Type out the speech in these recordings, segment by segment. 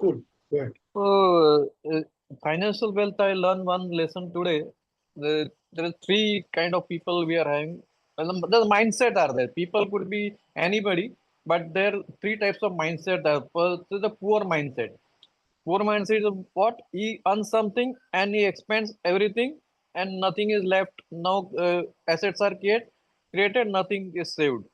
Cool. Go ahead. So, financial wealth, I learned one lesson today. There are three kind of people we are having. Well, the mindset are there. People could be anybody, but there are three types of mindset. First is the poor mindset. Poor mindset is what? He earns something and he expends everything and nothing is left. Now assets are created, nothing is saved.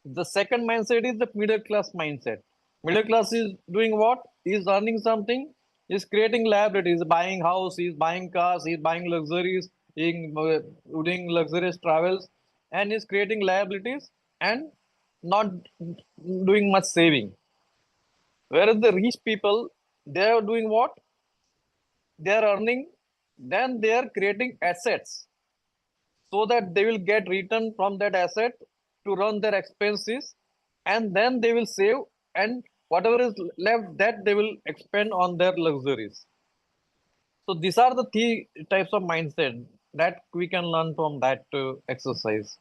The second mindset is the middle class mindset. Middle class is doing what? He's earning something, he's creating liabilities, buying house, he's buying cars, he's buying luxuries, he's doing luxurious travels, and he's creating liabilities and not doing much saving. Whereas the rich people, they are doing what? They are earning, then they are creating assets so that they will get return from that asset to run their expenses, and then they will save, and whatever is left, that they will expend on their luxuries. So these are the three types of mindset that we can learn from that exercise.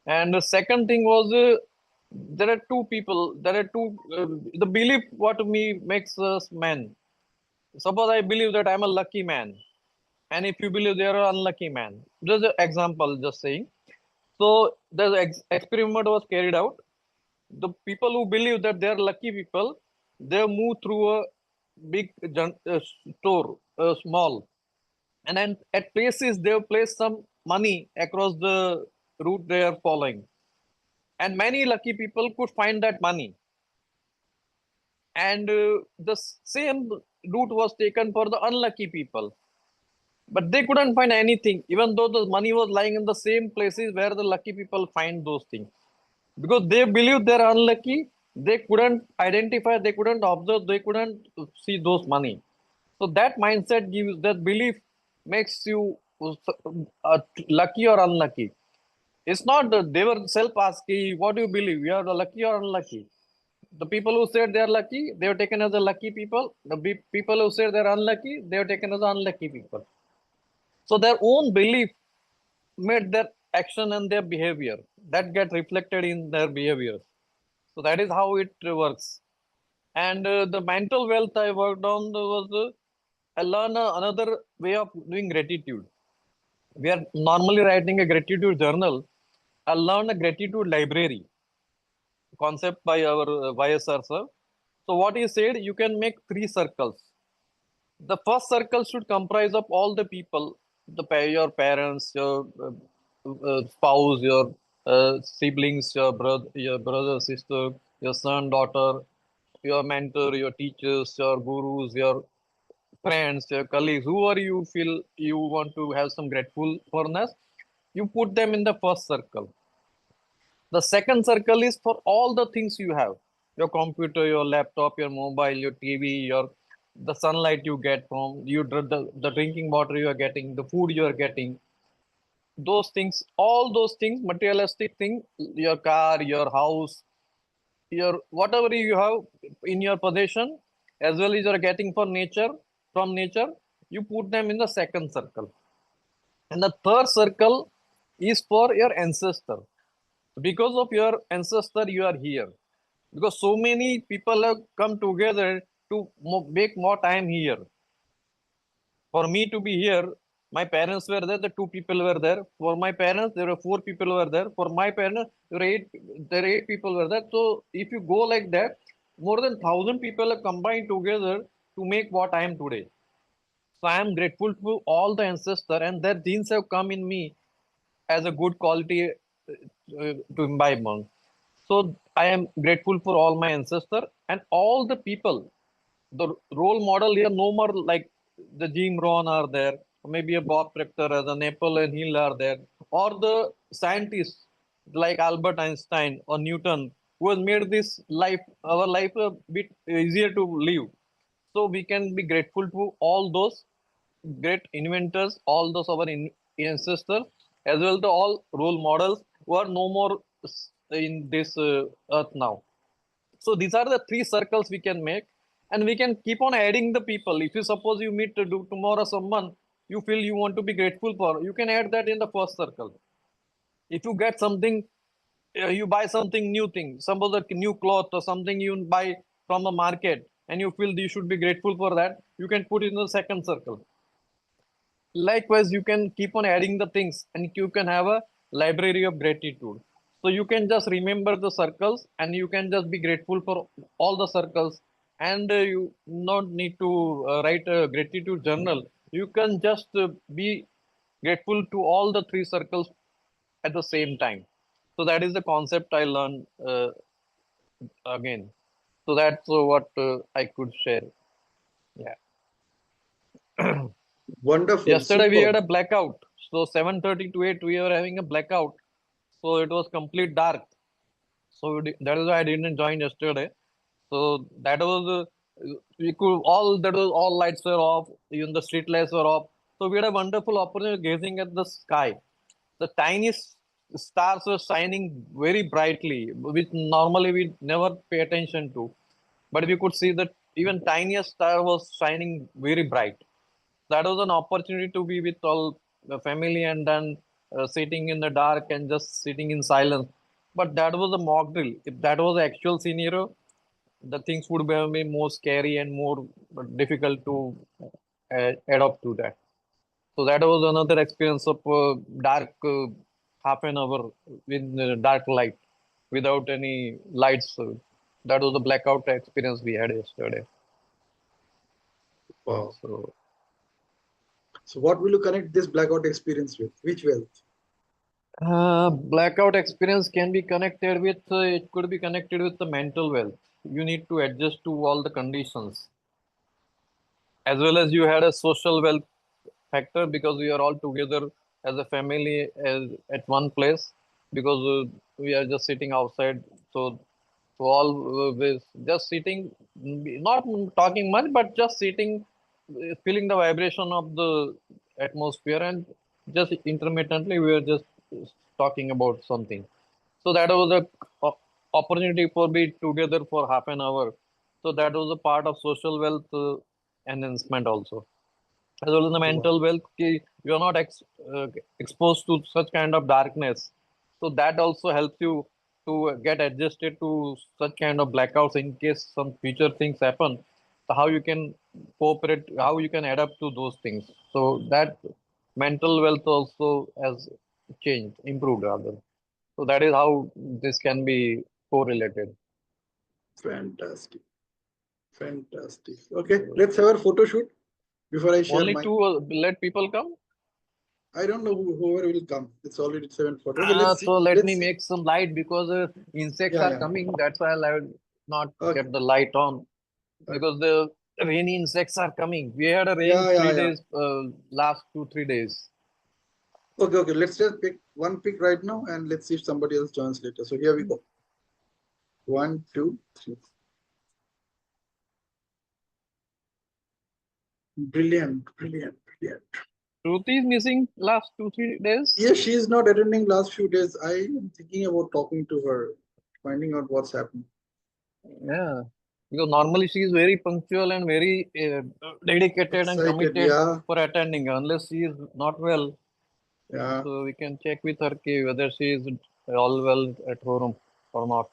And the second thing was, there are two people, there are two the belief what me makes us man. Suppose I believe that I'm a lucky man, and if you believe they are an unlucky man. Just an example, just saying. So the experiment was carried out. The people who believe that they are lucky people, they move through a big store, small, and then at places they have placed some money across the route they are following, and many lucky people could find that money, and the same route was taken for the unlucky people, but they couldn't find anything, even though the money was lying in the same places where the lucky people find those things. Because they believe they're unlucky, they couldn't identify, they couldn't observe, they couldn't see those money. So that mindset gives, that belief makes you lucky or unlucky. It's not that they were self asking, what do you believe? You are lucky or unlucky? The people who said they are lucky, they were taken as the lucky people. The people who said they're unlucky, they were taken as the unlucky people. So their own belief made their action and their behavior that get reflected in their behaviors. So that is how it works. And the mental wealth I worked on was, I learned another way of doing gratitude. We are normally writing a gratitude journal. I learned a gratitude library concept by our YSR sir. So what he said, you can make three circles. The first circle should comprise of all the people, your parents, your spouse, your siblings, your brother, sister, your son, daughter, your mentor, your teachers, your gurus, your friends, your colleagues, whoever you feel you want to have some gratefulness, you put them in the first circle. The second circle is for all the things you have, your computer, your laptop, your mobile, your TV, your the sunlight you get from you, the drinking water you are getting, the food you are getting, those things, all those things, materialistic things, your car, your house, your whatever you have in your possession, as well as you're getting for nature from nature, you put them in the second circle. And the third circle is for your ancestor. Because of your ancestor, you are here. Because so many people have come together to make what I am here. For me to be here, my parents were there, the two people were there. For my parents, there were four people were there. For my parents, there are eight people were there. So if you go like that, more than 1,000 people have combined together to make what I am today. So I am grateful to all the ancestors, and their genes have come in me as a good quality to imbibe on. So I am grateful for all my ancestors and all the people. The role model here, no more like the Jim Rohn are there, maybe a Bob Proctor as a Napoleon Hill are there, or the scientists like Albert Einstein or Newton, who has made this life, our life, a bit easier to live. So we can be grateful to all those great inventors, all those our ancestors, as well the all role models who are no more in this earth now. So these are the three circles we can make, and we can keep on adding the people. If you suppose you meet to do tomorrow someone you feel you want to be grateful for, you can add that in the first circle. If you get something, you buy something new thing, suppose a new cloth or something you buy from the market, and you feel you should be grateful for that, you can put it in the second circle. Likewise, you can keep on adding the things and you can have a library of gratitude. So you can just remember the circles and you can just be grateful for all the circles, and you not need to write a gratitude journal. You can just be grateful to all the three circles at the same time. So that is the concept I learned again. So that's what I could share. Yeah. Wonderful, Yesterday we had superb. a blackout. So 7:30 to 8 we were having a blackout. So it was complete dark. So that is why I didn't join yesterday. So that was we could all that was all lights were off, even the street lights were off. So we had a wonderful opportunity gazing at the sky. The tiniest stars were shining very brightly, which normally we never pay attention to. But we could see that even tiniest star was shining very bright. That was an opportunity to be with all the family and then sitting in the dark and just sitting in silence. But that was a mock drill. If that was the actual scenario, the things would be more scary and more difficult to adapt to that. So that was another experience of dark half an hour with dark light without any lights. That was the blackout experience we had yesterday. Wow. So So what will you connect this blackout experience with? Which wealth? blackout experience can be connected with, it could be connected with the mental wealth. You need to adjust to all the conditions. As well as you had a social wealth factor because we are all together as a family at one place because we are just sitting outside. So all with just sitting, not talking much, but just sitting, feeling the vibration of the atmosphere, and just intermittently we were just talking about something. So that was a opportunity for be together for half an hour. So that was a part of social wealth enhancement also, as well as the Wow. mental wealth. You are not exposed to such kind of darkness, so that also helps you to get adjusted to such kind of blackouts in case some future things happen. So how you can cooperate, how you can adapt to those things. So that mental wealth also has changed, improved rather. So that is how this can be correlated. Fantastic. Fantastic. Okay, let's have a photo shoot before I share Only mine. to let people come. I don't know whoever will come. It's already 7:40. Okay, let's So see. let Let's me see. make some light because insects Yeah, are yeah. coming. That's why I will not Okay. get the light on Okay. because the rainy insects are coming. We had a rain Yeah, yeah, three yeah. days, last 2 3 days. Okay, okay. Let's just pick one pick right now and let's see if somebody else joins later. So here we go. One, two, three. Brilliant, brilliant, brilliant. Shruti is missing last 2 3 days. Yes, she is not attending last few days. I am thinking about talking to her, finding out what's happening. Yeah, because normally she is very punctual and very dedicated and Excited, committed yeah, for attending. Unless she is not well, yeah. so we can check with her whether she is all well at home or not.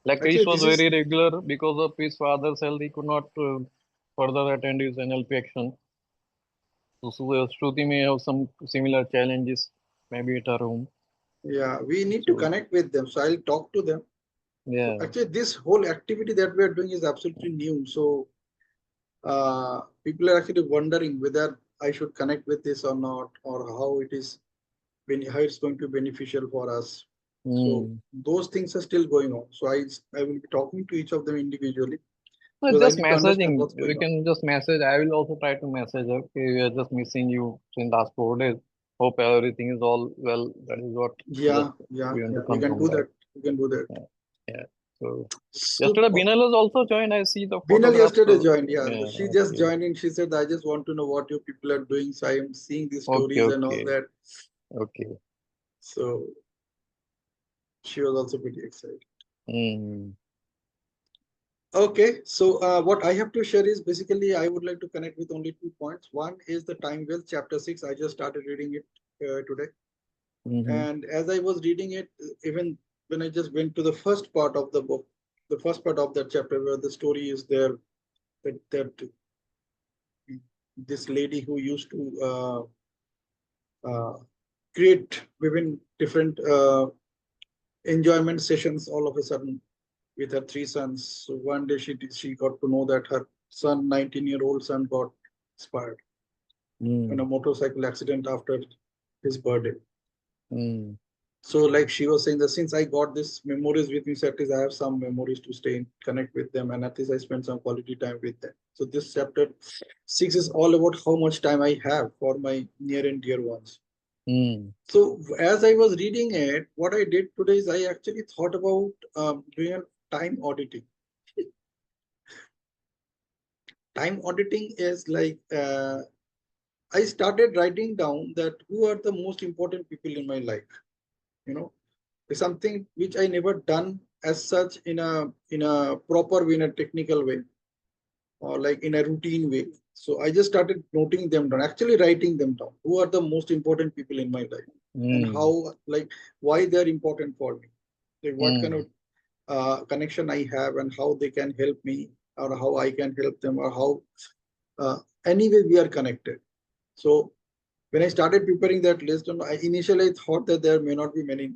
Like Actually, Krish was this is very regular because of his father's health, he could not further attend his NLP action. So Shruti may have some similar challenges, maybe at her home. yeah. We need to So connect with them. So I'll talk to them. So yeah. actually, this whole activity that we are doing is absolutely new. So people are actually wondering whether I should connect with this or not, or how it is, how it's going to be beneficial for us. So Hmm. those things are still going on. So I will be talking to each of them individually No, because I just need to understand messaging. what's We going on. can just message. I will also try to message her. Okay, we are just missing you since last 4 days. Hope everything is all well. That is what just Yeah, yeah, we want to yeah. We can confirm do that. that. We can do that. Yeah. Yeah. So yesterday Super. Binal has also joined. I see the Binal photographs. yesterday joined. Yeah, Yeah. she just Okay. joined in. She said, "I just want to know what you people are doing." So I am seeing these Okay. stories and all Okay. that. Okay. So she was also pretty excited. Hmm. Okay, so what I have to share is basically I would like to connect with only 2 points. One is the Time Wealth, Chapter 6. I just started reading it today. Mm-hmm. And as I was reading it, even when I just went to the first part of the book, the first part of that chapter where the story is there, that this lady who used to uh, create within different enjoyment sessions all of a sudden with her three sons. So one day she got to know that her son, 19-year-old son, got expired in a Mm. motorcycle accident after his birthday. Mm. So like she was saying that since I got this memories with me, so at least I have some memories to stay in connect with them, and at least I spend some quality time with them. So this chapter 6 is all about how much time I have for my near and dear ones. Mm. So as I was reading it, what I did today is I actually thought about doing a time auditing. Time auditing is like I started writing down that who are the most important people in my life. You know, it's something which I never done as such in a proper way, in a technical way, or like in a routine way. So I just started noting them down, actually writing them down. Who are the most important people in my life, and Mm. how, like, why they're important for me, like what kind of Mm. connection I have, and how they can help me, or how I can help them, or how anyway we are connected. So when I started preparing that list, initially I thought that there may not be many,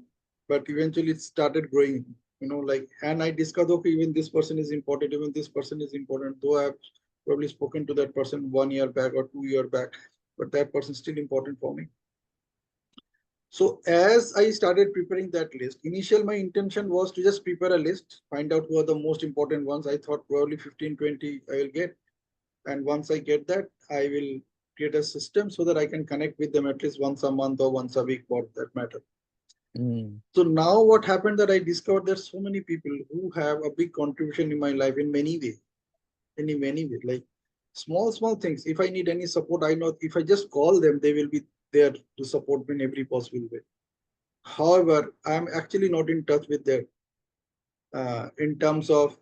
but eventually it started growing. Like, and I discovered, okay, even this person is important, even this person is important. Though I've probably spoken to that person 1 year back or 2 year back, but that person is still important for me. So as I started preparing that list, initial my intention was to just prepare a list, find out who are the most important ones. I thought probably 15, 20 I will get. And once I get that, I will create a system so that I can connect with them at least once a month or once a week for that matter. Mm. So now what happened that I discovered there's so many people who have a big contribution in my life in many ways, in many ways, like small things. If I need any support, I know if I just call them, they will be there to support me in every possible way. However, I'm actually not in touch with them in terms of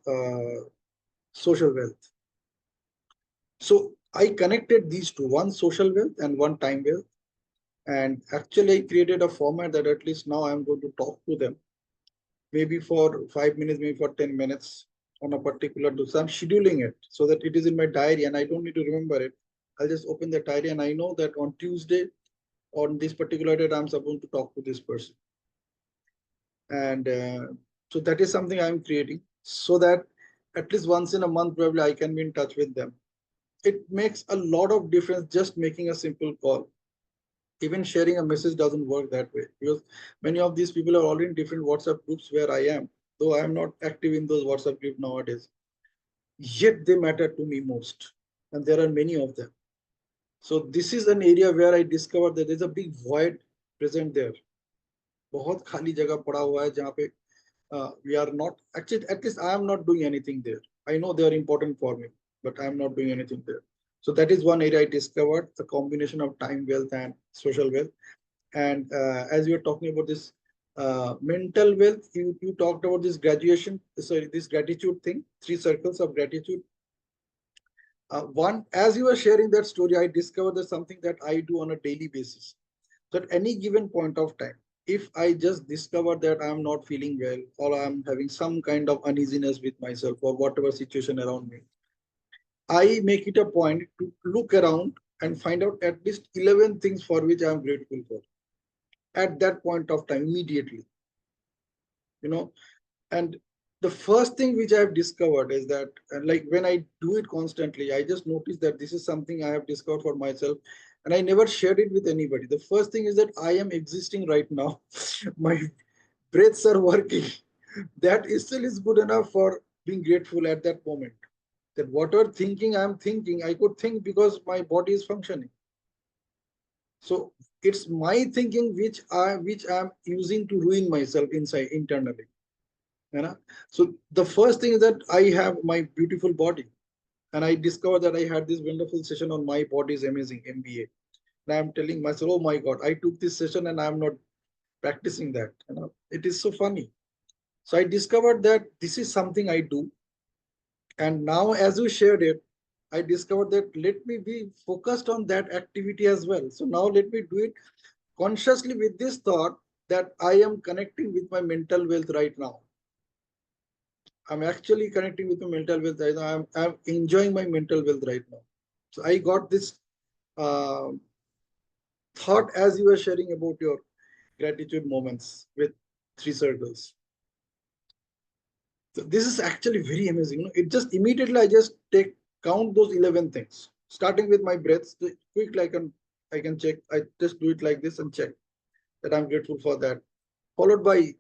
social wealth. So I connected these two, one social wealth and one time wealth. And actually, I created a format that at least now I'm going to talk to them, maybe for 5 minutes, maybe for 10 minutes on a particular do. So I'm scheduling it so that it is in my diary and I don't need to remember it. I'll just open the diary and I know that on Tuesday, on this particular date, I'm supposed to talk to this person. And so that is something I'm creating so that at least once in a month, probably I can be in touch with them. It makes a lot of difference just making a simple call. Even sharing a message doesn't work that way, because many of these people are already in different WhatsApp groups where I am, though I am not active in those WhatsApp groups nowadays. Yet they matter to me most, and there are many of them. So this is an area where I discovered that there's a big void present there. बहुत खाली जगह पड़ा हुआ है जहाँ पे we are not actually, at least I am not doing anything there. I know they are important for me, but I am not doing anything there. So that is one area I discovered, the combination of time wealth and social wealth. And as you are talking about this mental wealth, you talked about this graduation, sorry, this gratitude thing, three circles of gratitude. One, as you were sharing that story, I discovered that something that I do on a daily basis. So at any given point of time, if I just discover that I'm not feeling well, or I'm having some kind of uneasiness with myself, or whatever situation around me, I make it a point to look around and find out at least 11 things for which I'm grateful for at that point of time immediately. you know and the first thing which I have discovered is that, like, when I do it constantly, I just notice that this is something I have discovered for myself, and I never shared it with anybody. The first thing is that I am existing right now. My breaths are working. That still is good enough for being grateful at that moment, that whatever thinking I'm thinking, I could think because my body is functioning. So it's my thinking which I'm using to ruin myself inside internally. You know? So the first thing is that I have my beautiful body, and I discovered that I had this wonderful session on my body is amazing MBA. And I'm telling myself, oh my God, I took this session and I'm not practicing that. It is so funny. So I discovered that this is something I do, and now as you shared it, I discovered that let me be focused on that activity as well. So now let me do it consciously with this thought that I am connecting with my mental wealth right now. I'm actually connecting with my mental wealth right now. I'm enjoying my mental wealth right now. So I got this uh, thought as you were sharing about your gratitude moments with three circles. So this is actually very amazing. You know, it just immediately I just take count those 11 things, starting with my breaths. Quickly I can check. I just do it like this and check that I'm grateful for that. Followed by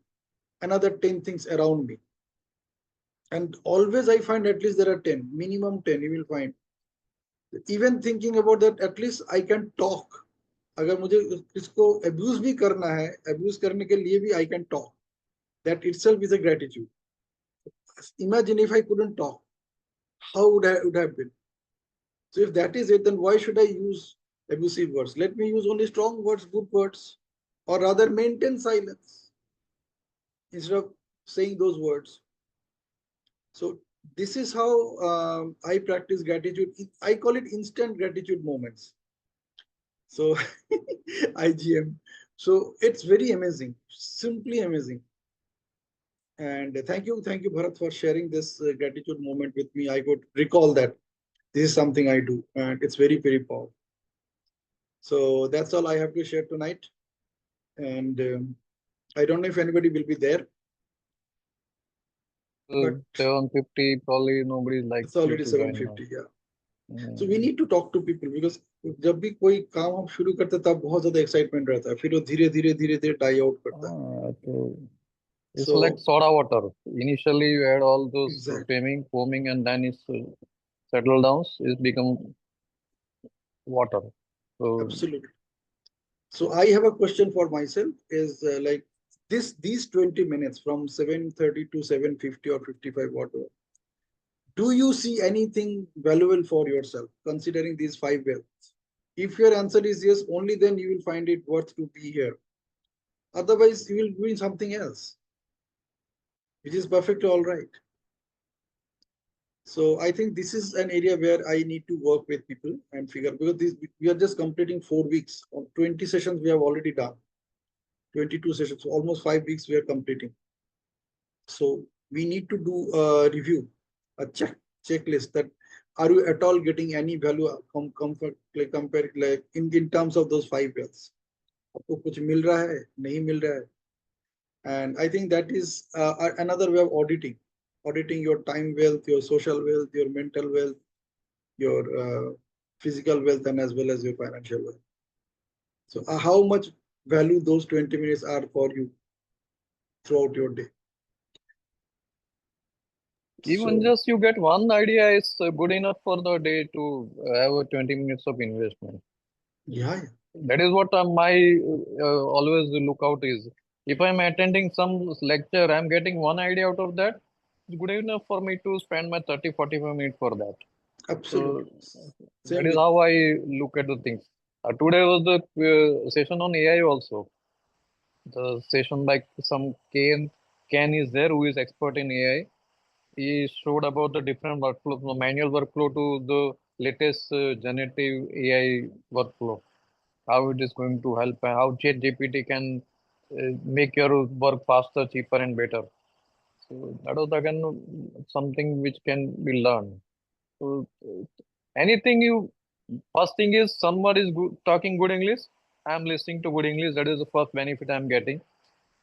another 10 things around me. And always I find at least there are 10, minimum 10 you will find. Even thinking about that, at least I can talk. अगर मुझे इसको abuse भी करना है, abuse करने के लिए भी I can talk. That itself is a gratitude. Imagine if I couldn't talk, how would have been? So if that is it, then why should I use abusive words? Let me use only strong words, good words, or rather maintain silence instead of saying those words. So this is how I practice gratitude. I call it instant gratitude moments. So IGM. So it's very amazing, simply amazing. And thank you, Bharat, for sharing this gratitude moment with me. I could recall that this is something I do, and it's very, very powerful. So that's all I have to share tonight. And I don't know if anybody will be there, but 7:50, probably nobody's it's likely already to join now. 7:50. Yeah. So we Mm. need to talk to people because जब भी कोई काम हम शुरू करते हैं तब बहुत ज्यादा एक्साइटमेंट रहता है फिर वो धीरे धीरे धीरे धीरे डाई आउट करता है So it's like so soda water. Initially, you had all those exactly foaming, and then it's settled down. It's become water. So absolutely. So I have a question for myself is like these 20 minutes from 7:30 to 7:50 or 55 whatever. Do you see anything valuable for yourself considering these five wells? If your answer is yes, only then you will find it worth to be here. Otherwise, you will be doing something else, which is perfectly all right. So I think this is an area where I need to work with people and figure because this we are just completing 4 weeks. On 20 sessions we have already done. 22 sessions, so almost 5 weeks we are completing. So we need to do a review, a checklist that are you at all getting any value comfort like compare like in terms of those five wells. आपको कुछ मिल रहा है नहीं मिल रहा है and I think that is another way of auditing your time wealth, your social wealth, your mental wealth, your physical wealth, and as well as your financial wealth. So how much value those 20 minutes are for you throughout your day. even So just you get one idea is good enough for the day to have a 20 minutes of investment. yeah, That is what my always lookout is. If I'm attending some lecture, I'm getting one idea out of that. It's good enough for me to spend my 30-45 minutes for that. So absolutely. that Same is with how I look at the things. Today was the session on AI also. The session like some Ken is there who is expert in AI. He showed about the different workflow, from the manual workflow to the latest generative AI workflow. How it is going to help and how ChatGPT can make your work faster, cheaper, and better. So that was again something which can be learned. So anything you first thing is someone is talking good English. I'm listening to good English. That is the first benefit I'm getting.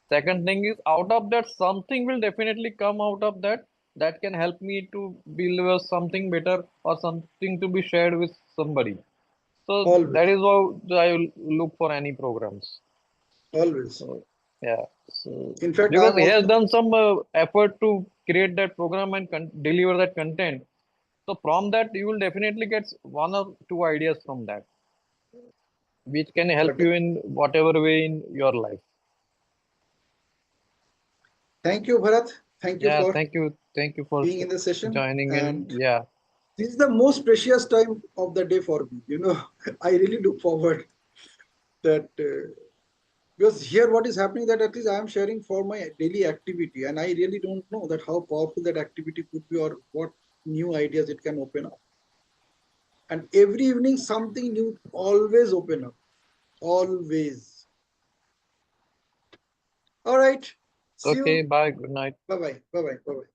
Second thing is out of that something will definitely come out of that that can help me to build something better or something to be shared with somebody. So that always, is how I look for any programs. always. So yeah, so In fact, because I'm he has also done some effort to create that program and deliver that content. So from that you will definitely get one or two ideas from that, which can help correct. you in whatever way in your life. Thank you, Bharat. Thank you Yeah, for thank you for being in the session. joining in. And Yeah. this is the most precious time of the day for me. You know, I really look forward that because here what is happening that at least I am sharing for my daily activity, and I really don't know that how powerful that activity could be or what new ideas it can open up. And every evening something new always open up, always. All right. See Okay. you. Bye. Good night. Bye bye. Bye bye. Bye bye.